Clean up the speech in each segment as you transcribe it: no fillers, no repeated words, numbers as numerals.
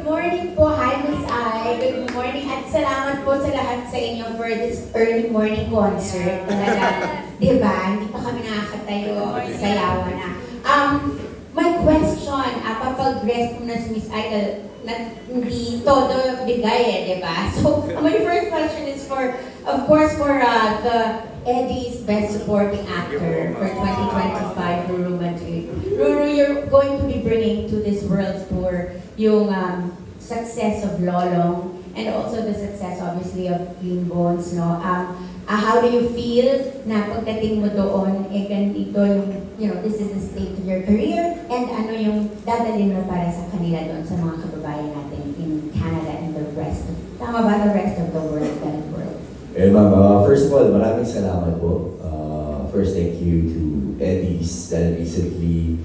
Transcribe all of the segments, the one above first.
morning po. Hi, Miss I. Good morning at salamat po sa lahat sa inyo for this early morning concert. Talaga, di ba? Hindi pa kami nakakatayo. Sayawan na. My question, papag-rest mo na si Miss I, hindi todo bigay di ba? So, my first question is for, of course, for the Eddie's Best Supporting Actor for 2025, Ruru Madrid. Ruru, you're going to be bringing to this world tour yung success of Lolong and also the success, obviously, of Clean Bones, no? How do you feel na pagdating mo doon, ganito yung, this is the state of your career, and ano yung dadalhin mo para sa kanila doon sa mga kababayan natin in Canada and the rest of, tama ba, the rest of the world, that world? Eh ma'am, first of all, maraming salamat po. First, thank you to Eddie's that recently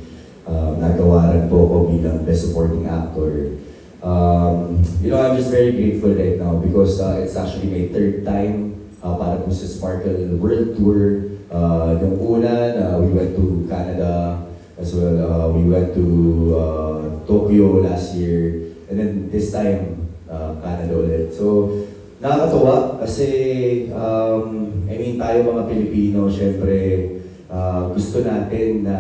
nagawaran po ko bilang Best Supporting Actor. I'm just very grateful right now because it's actually my third time para po sa Sparkle World Tour. Yung una, we went to Canada as well. We went to Tokyo last year. And then this time, Canada ulit. So, nakakatuwa kasi, tayo mga Pilipino, syempre, gusto natin na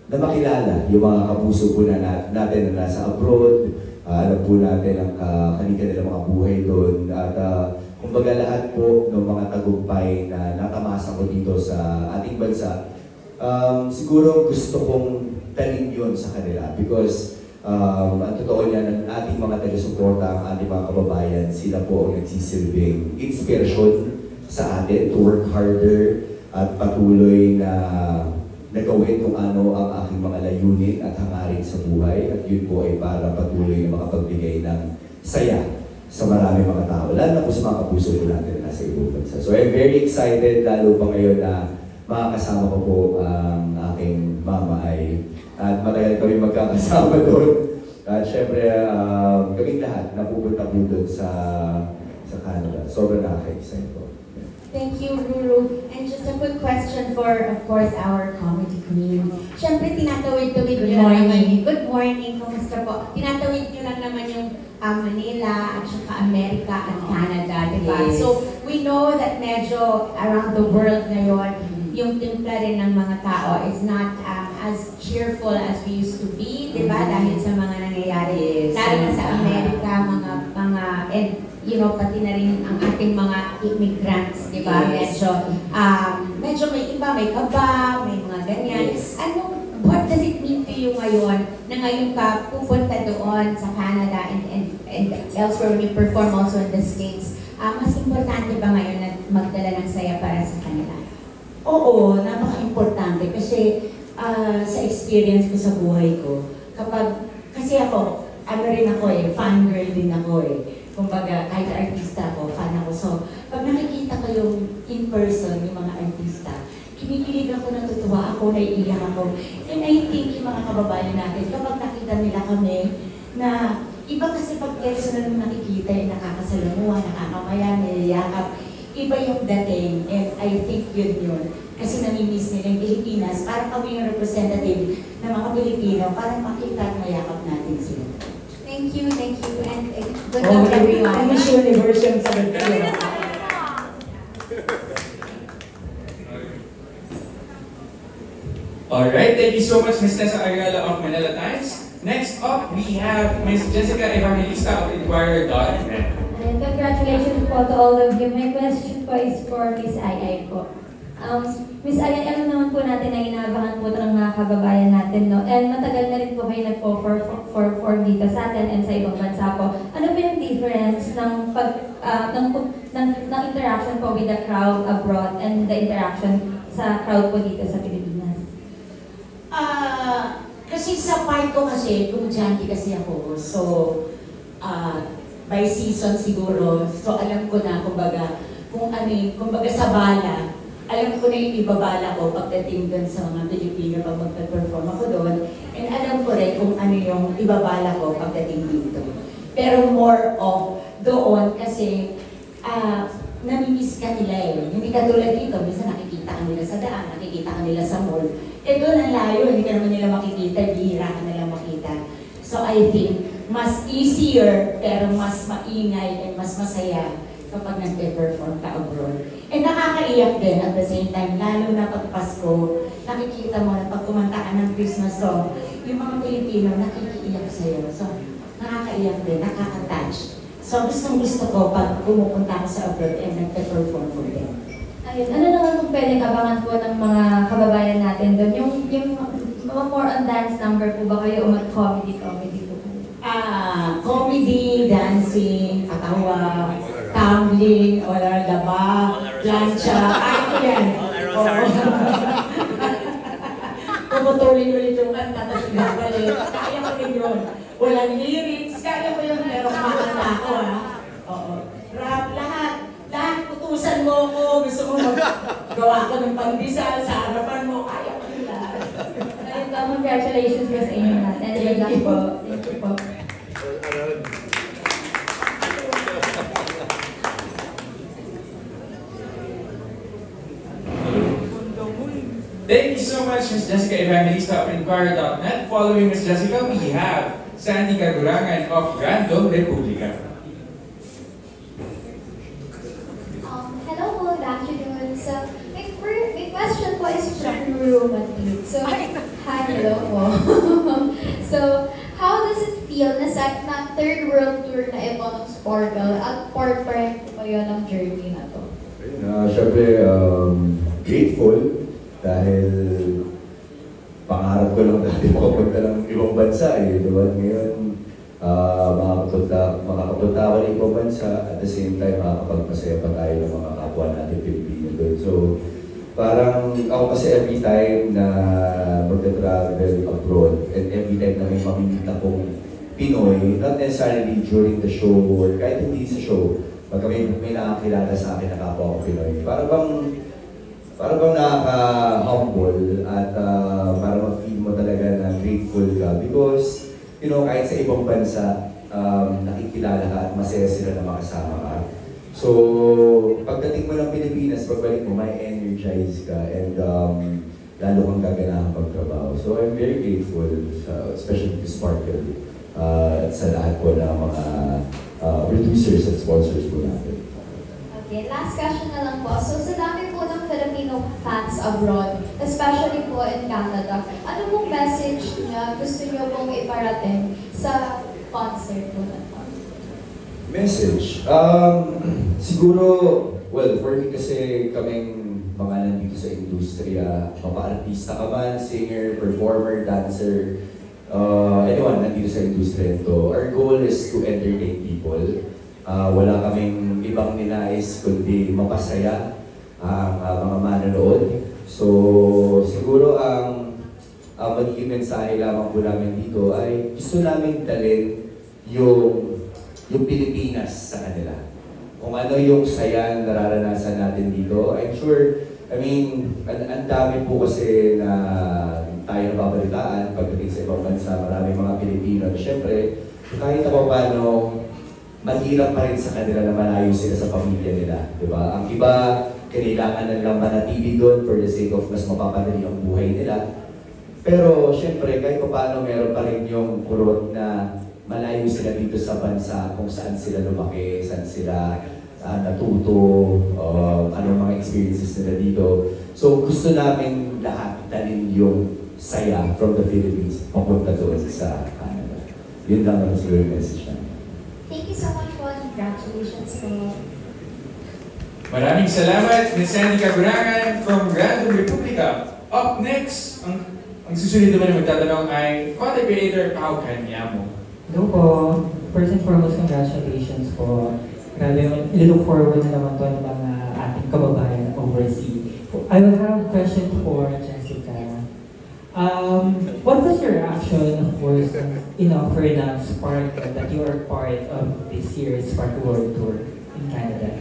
makilala yung mga kapuso po natin na nasa abroad. Alam po natin ang kanilang mga buhay doon. At kumbaga lahat po ng mga tagumpay na natamasa ko dito sa ating bansa, siguro gusto kong talin yun sa kanila because ang totoo niya ng ating mga taga-suporta, ang ating mga kababayan, sila po ang nagsisilbing inspirasyon sa atin to work harder at patuloy na nagawin kung ano ang aking mga layunin at hangarin sa buhay, at yun po ay para patuloy na makapagbigay ng saya sa maraming mga tao, lalo na po sa mga kapuso natin na nasa ibang bansa. So I'm very excited, lalo pa ngayon na makakasama ko po ang aking mama at matagal kami magkakasama doon. At syempre, kaming lahat napupunta po doon sa Canada. Sobrang nakaka-excite po. Thank you, Ruru. And just a quick question for, of course, our comedy queen. Siyempre, tinatawid-tawid nyo lang naman. Good morning, kumusta po? Tinatawid nyo lang naman yung Manila at saka America at Canada, di ba? Yes. So, we know that medyo around the world ngayon, yung timpla rin ng mga tao is not as cheerful as we used to be, di ba? Dahil sa mga nangyayari. Yes. Lalo na sa Amerika, pati na rin ang ating mga immigrants, di ba? Yes. Medyo may iba, may kaba, may mga ganyan. Yes. What does it mean to you ngayon na ngayon ka pupunta doon sa Canada and elsewhere when you perform also in the States? Mas importante ba ngayon na magdala ng saya para sa kanila? Oo, napaka-importante kasi sa experience ko sa buhay ko, kasi ako, fangirl din ako Kumbaga, kahit artista ako, fan ako. So, pag nakikita ko yung in person, yung mga artista, kinikilig ako, natutuwa ako, naiiyak ako. And I think yung mga kababayan natin, kapag nakita nila kami, na iba kasi pag personal mo nakikita, yung nakakasalamuha, nakakamaya, niliyakap, iba yung dating. And I think yun. Kasi namimiss nila yung Pilipinas, parang kami yung representative ng mga Pilipino, para makita at mayakap natin sila. Thank you, and good luck everyone. Miss Universe yung sagot ko. Alright, thank you so much, Ms. Tessa Ayala of Manila Times. Next up, we have Ms. Jessica Evangelista of Inquirer.net. And congratulations po to all of you. My question po is for Miss Ay po. Miss Ay, alam naman po natin na inaabangan po ito ng mga kababayan natin, no? And matagal na rin po kayo nag-perform dito sa atin and sa ibang bansa po. Ano po yung difference ng interaction po with the crowd abroad and the interaction sa crowd po dito sa Pilipinas? Kasi sa part ko kasi, komedyante kasi ako. So, by season siguro, so alam ko na, kumbaga sa bala, alam ko na yung ibabala ko pagdating doon sa mga Pilipino pag magpe-perform ako doon. And alam ko rin kung ano yung ibabala ko pagdating dito. Pero more of doon kasi namimiss ka nila Hindi ka tulad dito, minsan nakikita ka nila sa daan, nakikita ka nila sa mall. Doon ang layo, hindi ka naman nila makikita, bihira ka nila makita. So I think mas easier, pero mas maingay and mas masaya kapag nag-perform ka abroad. And nakakaiyak din at the same time, lalo na pag Pasko, nakikita mo na pag kumanta ka ng Christmas song, yung mga Pilipino nakikiiyak sa'yo. So, nakakaiyak din, nakaka-touch. So, gustong-gusto ko pag pumupunta ako sa abroad and nag-perform for them. Ayun, ano naman kung pwedeng abangan po ng mga kababayan natin doon? Yung mga more on dance number po ba kayo o mag-comedy po kayo? Comedy, dancing, katawa, tumbling, wala laba, plancha, ay ko yan. Pumutuloy ulit yung kanta, tapos pinabalik. Kaya ko din yun. Walang lyrics, kaya ko yun, pero kumakanta ako Oo. Rap, lahat. Lahat, utusan mo ko. Gusto mo magawa ko ng pandesal sa harapan mo. Kaya ko yun lahat. Ayun po, congratulations po sa inyo lahat. And good luck po. Thank you po. Thank you so much, Ms. Jessica Evangelista of Inquirer.net. Following Ms. Jessica, we have Sandy Cagurangan of Random Republica. Hello po, good afternoon. So, my question po is from Rumatid. So, hi, hello po. So, how does it feel na sa third world tour na ito ng Sparkle at part po yun ng journey na to? Siyempre, grateful dahil pangarap ko lang dati makapunta ng ibang bansa diba? Ngayon, makakapunta ako ng ibang bansa at the same time makakapagpasaya pa tayo ng mga kapwa natin Pilipino doon. So, parang ako kasi every time na mag-travel abroad and every time na may mamimita kong Pinoy, not necessarily during the show or kahit hindi sa show, pagka may nakakilala sa akin na kapwa ko Pinoy, parang bang nakaka-humble at parang mag-feel mo talaga na grateful ka because, kahit sa ibang bansa, nakikilala ka at masaya sila na makasama ka. So, pagdating mo ng Pilipinas, pagbalik mo, may energize ka and lalo kang gaganahan pagtrabaho. So, I'm very grateful, especially to Sparkle, at sa lahat po ng mga producers at sponsors po natin. Okay, last question na lang po. So, sa dami po ng Filipino fans abroad, especially po in Canada, ano pong message na gusto nyo pong iparating sa concert po na to? Message? Siguro, well, for me kasi kaming mga nandito sa industriya, mapa-artista ka man, singer, performer, dancer, anyone nandito sa industriya ito, our goal is to entertain people. Wala kaming ibang ninais kundi mapasaya ang mga manonood. So, siguro ang magiging mensahe lamang po namin dito ay gusto namin dalhin yung Pilipinas sa kanila. Kung ano yung saya nararanasan natin dito, I'm sure, ang dami po kasi na tayo nababalitaan pagdating sa ibang bansa, maraming mga Pilipino. Siyempre, kahit na paano, mahirap pa rin sa kanila na malayo sila sa pamilya nila, di ba? Ang iba, kailangan na lang manatili doon for the sake of mas mapapadali ang buhay nila. Pero syempre, kahit paano meron pa rin yung kurot na malayo sila dito sa bansa kung saan sila lumaki, saan sila natuto, anong mga experiences nila dito. So gusto namin lahat dalhin yung saya from the Philippines papunta doon sa Canada. Yun lang ang siguro yung message namin. Thank you so much po. Congratulations po. Maraming salamat, Ms. Sandy Cagurangan from Random Republica. Up next, ang susunod naman na magtatanong ay content creator Pao Kanyamo. Hello po. First and foremost, congratulations po. Grabe, I-look forward na naman po ng mga ating kababayan overseas. I will have a question for Jessica. What was your reaction, of course, for the Spark that you are part of this year's Spark World Tour in Canada?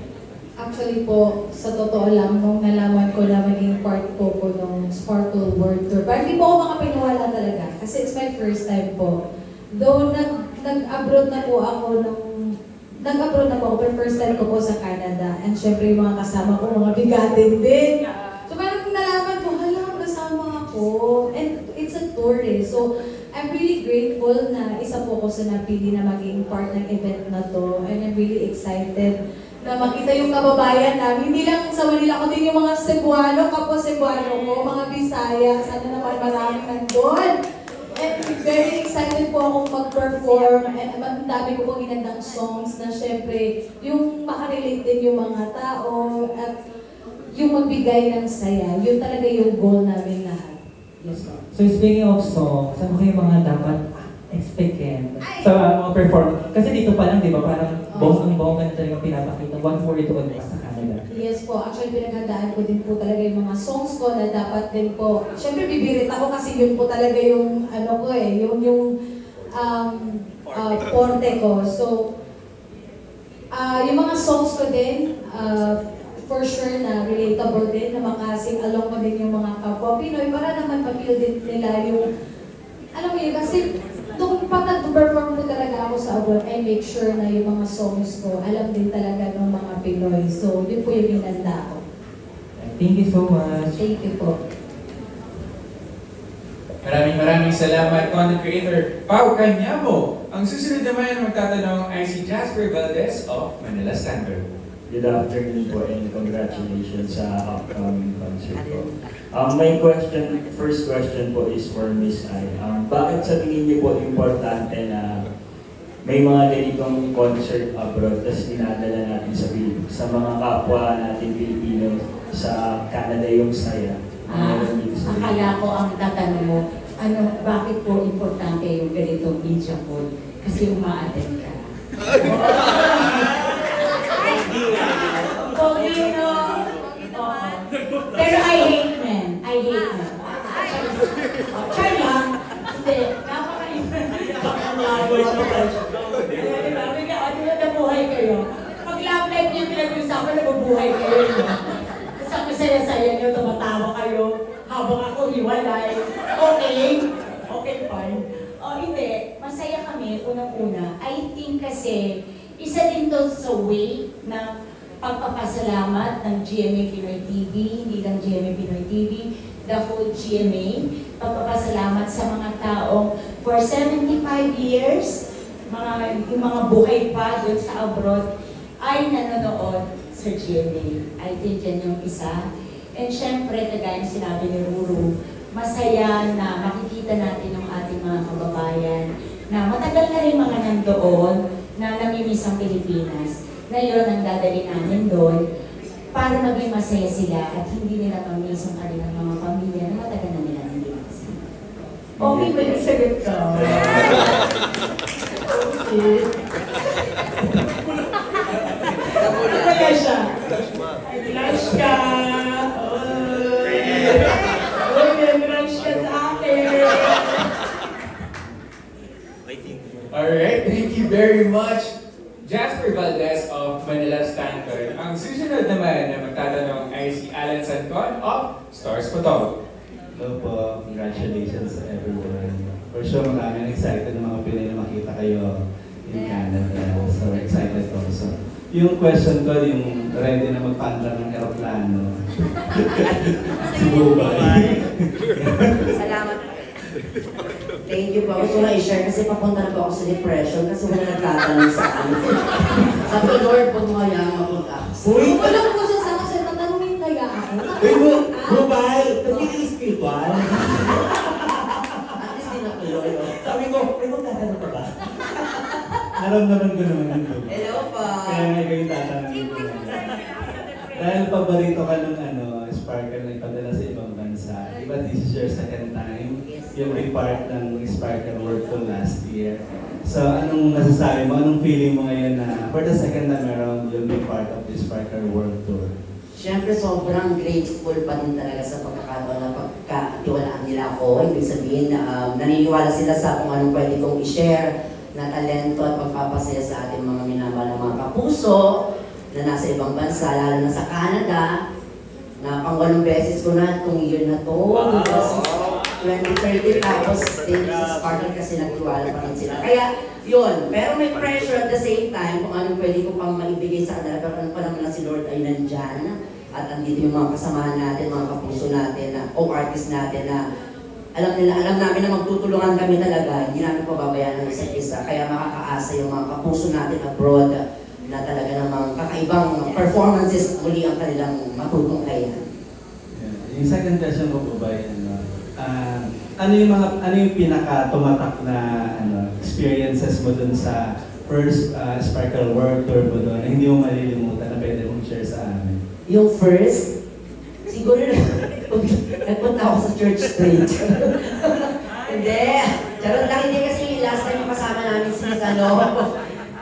Actually po, sa totoo lang, nung nalaman ko na maging part po ng Sparkle World Tour, parang hindi po ako makapaniwala talaga. Kasi it's my first time po. Though nag-abroad na po ako pero first time ko po sa Canada. And syempre yung mga kasama ko, mga bigatin din. So parang nalaman ko, hala, kasama ako. And it's a tour So, I'm really grateful na isa po ko sa napili na maging part ng event na to. And I'm really excited na makita yung kababayan namin. Hindi lang sa Manila, kundi yung mga Cebuano, kapwa Cebuano ko, mga Bisaya, sana naman maraming nandun. And very excited po akong mag-perform. And ang dami ko pong inandang songs na syempre, yung makarelate din yung mga tao at yung magbigay ng saya. Yun talaga yung goal namin lahat. Yes, ma'am. So speaking of songs, ano kayo mga dapat expectin sa mga performance? Kasi dito pa lang, di ba, parang bonggang-bongga na talagang pinapakita. One for it all sa Canada. Yes po, actually pinaghandaan ko din po talaga yung mga songs ko na dapat din po. Siyempre bibirit ako kasi yun po talaga yung ano ko yung forte ko. So, yung mga songs ko din, for sure na relatable din, na makasing along ko din yung mga kapwa Pinoy para naman ma-feel din nila yung, alam mo yun, kasi nung pag nag-perform ko talaga ako sa abroad, I make sure na yung mga songs ko, alam din talaga ng mga Pinoy. So, yun po yung hinanda ko. Thank you so much. Thank you po. Maraming salamat, content creator Pau Canyamo. Ang susunod naman magtatanong ay si Jasper Valdez of Manila Standard. Good afternoon po and congratulations sa upcoming concert po. My first question po is for Miss Ai. Bakit sa tingin niyo po importante na may mga ganitong concert abroad tapos dinadala natin sa mga kapwa natin Pilipino sa Canada yung saya? Akala ko ang tatanong mo, bakit po importante yung ganitong media call? Kasi umaattend ka. Pero I hate men. Try lang. Hindi. Nabuhay kayo. Pag love life niyo pinag-usapan, nabubuhay kayo. Kasi ang masaya-saya niyo, tumatawa kayo. Habang ako hiwalay. Okay, fine. Hindi. Masaya kami, unang-una. I think kasi, isa din to sa way na pagpapasalamat ng GMA Pinoy TV, hindi lang GMA Pinoy TV, the whole GMA. Pagpapasalamat sa mga taong for 75 years, yung mga buhay pa doon sa abroad, ay nanonood sa GMA. I think yan yung isa. And syempre, kagaya ng sinabi ni Ruru, masaya na makikita natin yung ating mga kababayan na matagal na rin mga nandoon na namimiss ang Pilipinas. Ngayon, ang dadali namin doon para maging masaya sila at hindi nila mamiss ang kanilang mga pamilya na matagal na nila hindi makasama. Okay, ba yung sagot ko? Okay. Ano kaya siya? Blush ka! Blush ka sa akin! Alright, thank you very much, Jasper Valdez of Manila Standard. Ang susunod naman na magtatanong ay si Alan Sancon of Stars Photography. Hello po, congratulations to everyone. For sure, maraming excited ng mga Pinoy na makita kayo in Canada. So excited also. Yung question ko, yung ready na magpandar ng aeroplano. Si Bubay. Salamat. Thank you po. Gusto ko i-share kasi papunta na po ako sa depression kasi wala nagtatanong sa akin. Sabi ko, Lord, huwag mo kaya mapunta. Uy, wala ko sa sama sa tatanungin kaya ako. Uy, Bubay, spiritual. At least di natuloy. Sabi ko, may magtatanong ka ba? Naramdaman ko naman yun. Hello po. Kaya nga kayo tatanungin ko. Dahil paborito ka nung Sparkle na ipadala sa ibang bansa. Diba this is your second time? Yung repart ng Sparkle World Tour last year. So anong nasasabi mo? Anong feeling mo ngayon na for the second time around, you'll be part of the Sparkle World Tour? Siyempre, sobrang grateful pa din talaga sa pagkakataon na pagkatiwalaan nila ako. Ibig sabihin, naniniwala sila sa kung anong pwede kong i-share na talento at pagpapasaya sa ating mga minamahal na mga kapuso na nasa ibang bansa, lalo na sa Canada, na pang-8 beses ko na itong year na to. Wow. 2030, tapos din sa Sparkle kasi nagtiwala pa rin sila. Kaya, yun. Pero may pressure at the same time kung anong pwede ko pang maibigay sa kanila. Pero ano pa naman na si Lord ay nandyan. At andito yung mga kasamahan natin, mga kapuso natin, o artist natin na alam namin na magtutulungan kami talaga, hindi namin pababayaan ng isa't isa. Kaya makakaasa yung mga kapuso natin abroad na talaga namang kakaibang performances muli ang kanilang matutungkayan. Yung second question ko po ba, ano yung pinaka tumatak na experiences mo dun sa first Sparkle World Tour mo doon na hindi mo malilimutan na pwede mong share sa amin? Yung first, siguro nagpunta ako sa Church Street. Hindi. Charot lang, hindi kasi last time yung kasama namin si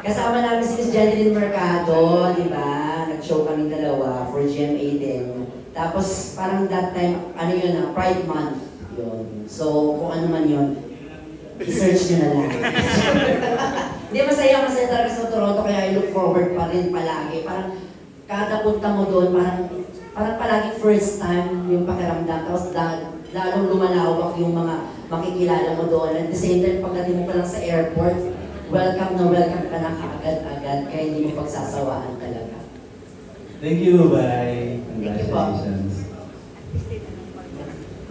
kasama namin si Miss Jeneline Mercado, di ba? Nag-show kami dalawa for GMA din. Tapos parang that time, Pride Month. Yun. So kung ano man yun, i-search nyo na lang. Hindi, masaya talaga sa Toronto, kaya I look forward pa rin palagi. Parang kada punta mo doon, parang palagi first time yung pakiramdam. Tapos lalong lumalawak yung mga makikilala mo doon. At the same time, pagdating mo pa lang sa airport, welcome ka na kaagad-agad, kaya hindi mo pagsasawaan talaga. Thank you, bye. Congratulations.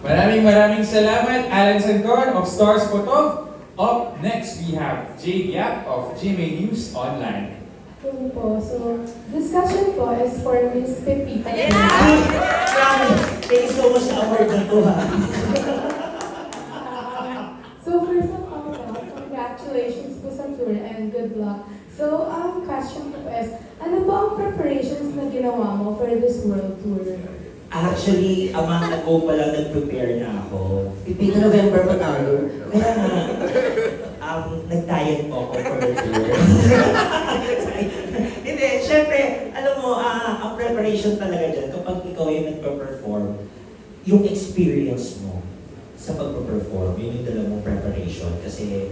Maraming salamat, Alan Sancon of Stars Photo. Up next, we have Jade Yap of GMA News Online. Hello po. So, discussion po is for Miss Pepita. Thank you so much sa award na to, ha? So, first of all, congratulations po sa tour and good luck. So, question po is, ano po ang preparations na ginawa mo for this world tour? Actually, a month ago pa lang nag-prepare na ako. Pipito November pa tayo. Kaya nga, nag-diet po ako for the tour. Hindi, syempre, alam mo, ang preparation talaga dyan, kapag ikaw yung nagpa-perform, yung experience mo sa pagpa-perform, yun yung dala mong preparation. Kasi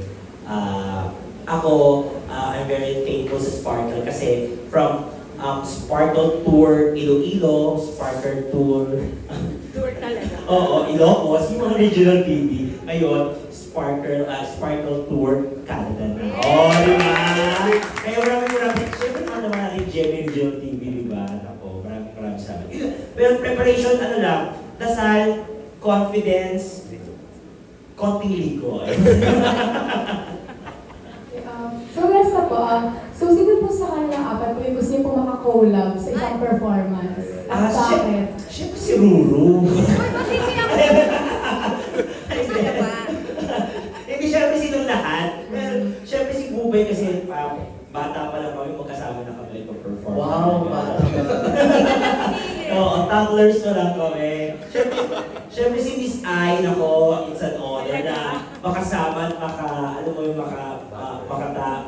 ako, I'm very thankful sa Sparkle kasi from Sparkle Tour Iloilo, Sparkle Tour Ilocos, yung mga regional TV. Ngayon, Sparkle Tour Canada na. Diba? Kaya maraming siyempre naman natin GMA Regional TV, diba? Ako, maraming salamat. Pero preparation, dasal, confidence, konting ligo. So, basta po, so sino po sa kanilang apat po yung gusto niyo po makakolab sa isang performance? At bakit? Siyempre si Ruru. Hindi siyempre silang lahat. Pero siyempre si Bubay kasi bata pa lang kami, magkasama na kami perform. Wow, bata pa lang. Oo, toddlers na lang kami. Siyempre si Miss I, nako, it's an honor na makasama at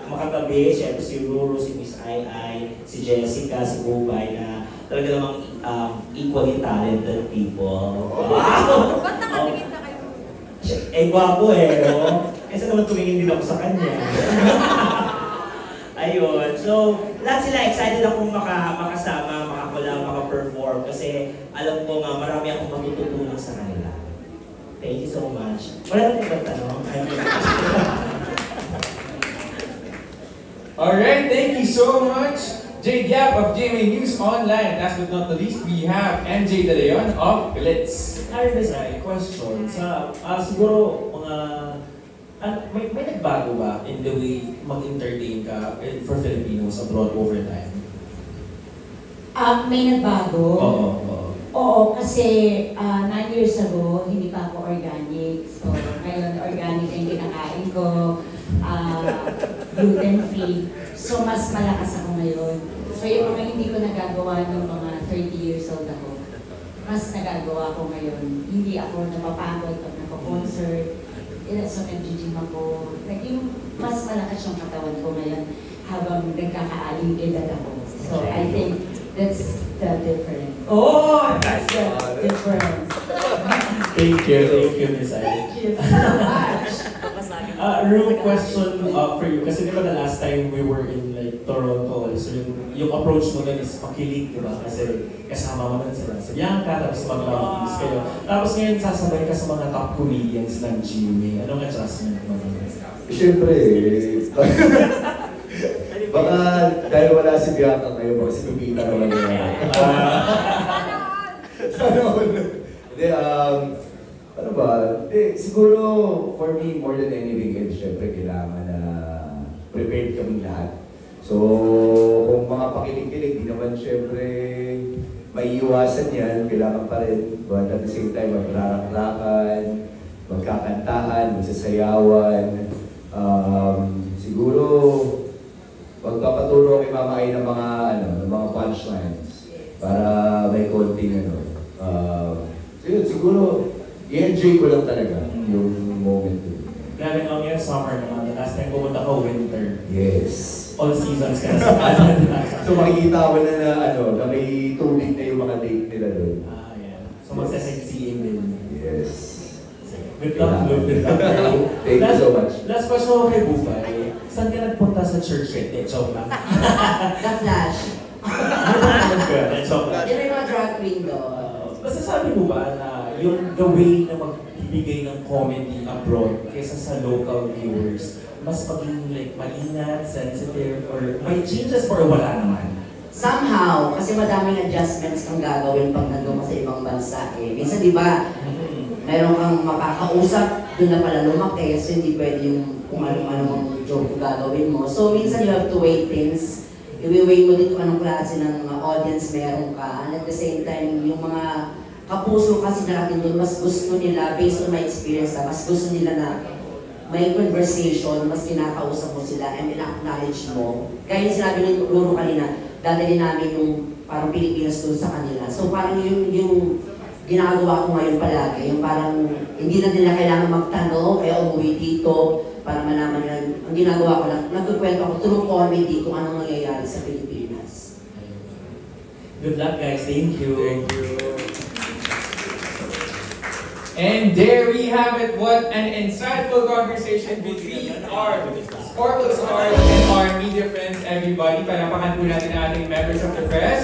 makatabi. Siyempre si Ruru, si Miss I, si Jessica, si Bubay na talaga namang equally talented people. Wow! Ba't nakatingin na kayo? Gwapo no? Kaysa naman tumingin din ako sa kanya. Ayun. So, lahat sila excited akong makasama, maka-perform kasi alam ko nga marami akong matututunan sa kanila. Thank you so much. Wala na ba tanong? Alright, thank you so much, Jade Yap of GMA News Online. Last but not the least, we have MJ De Leon of Glitz. Hi, Miss I. Question. Siguro may nagbago ba in the way mag-entertain ka for Filipinos abroad over time? May nagbago. Oo. Kasi 9 years ago, hindi pa ako organic. So, ngayon organic yung kinakain ko. Gluten-free. So, mas malakas ako ngayon. So, yung mga hindi ko nagagawa ng mga 30 years old ako, mas nagagawa ko ngayon. Hindi ako napapagod pag napa-concert. So, nag-gym ako. Naging mas malakas yung katawan ko ngayon habang nagkakaaling edad ako. So, I think that's the difference. Oh! That's the difference. Thank you, Miss I. Thank you so much. Real question for you. Kasi diba the last time we were in Toronto, so yung approach mo nun is makilig, diba? Kasi kasama mo nun sila sa Bianca, tapos mag-love kayo. Tapos ngayon sasabay ka sa mga top comedians ng GMA. Anong adjustment mo nun? Siyempre, baka dahil wala si Bianca kayo, baka si Pepita naman yun. Sana all. Hindi, Ano ba? Siguro, for me, more than anything else, syempre, kailangan na prepared kaming lahat. So, kung mga pakilig-kilig, di naman syempre may iwasan yan, kailangan pa rin. But at the same time, magrarak-rakan, magkakantahan, magsasayawan. Siguro, magpapaturo kay Mama Ay ng mga punchlines para may konting so yun, siguro, i-enjoy ko lang talaga yung moment ko. Galing lang yan, summer naman. Last time pumunta ko, winter. Yes. All seasons ka na. So makikita ko na may tubig na yung mga date nila doon. Yeah. So magsa-sightseeing din. Yes. Good luck, good luck. Thank you so much. Last question ko kay Bubay. Saan ka nagpunta sa church rate? Joke lang. The Flash. Joke lang. Yung may mga drag queen doon. Basta sabi mo ba na yung the way na magbibigay ng comedy abroad kaysa sa local viewers, mas maging like maingat, sensitive, or may changes or wala naman? Somehow, kasi madaming adjustments kang gagawin pag nandun ka sa ibang bansa eh. Minsan di ba, meron kang makakausap, doon na pala lumaki, so hindi pwede yung kung ano-ano joke yung gagawin mo. So minsan you have to weigh things. I-weigh mo din kung anong klase ng audience meron ka. And at the same time, yung mga kapuso kasi natin doon, mas gusto nila, based on my experience, mas gusto nila na may conversation, mas kinakausap mo sila and in-acknowledge mo. Kaya yung sinabi ng Luro kanina, dadali namin yung parang Pilipinas doon sa kanila. So parang yung ginagawa ko ngayon palagi, yung parang hindi na nila kailangan magtanong, kaya umuwi dito para malaman nila. Ang ginagawa ko lang, nagkukwento ako through comedy kung anong nangyayari sa Pilipinas. Good luck guys, thank you. Thank you. And there we have it. What an insightful conversation between our Sparkle stars and our media friends, everybody. Palakpakan po natin ang ating members of the press.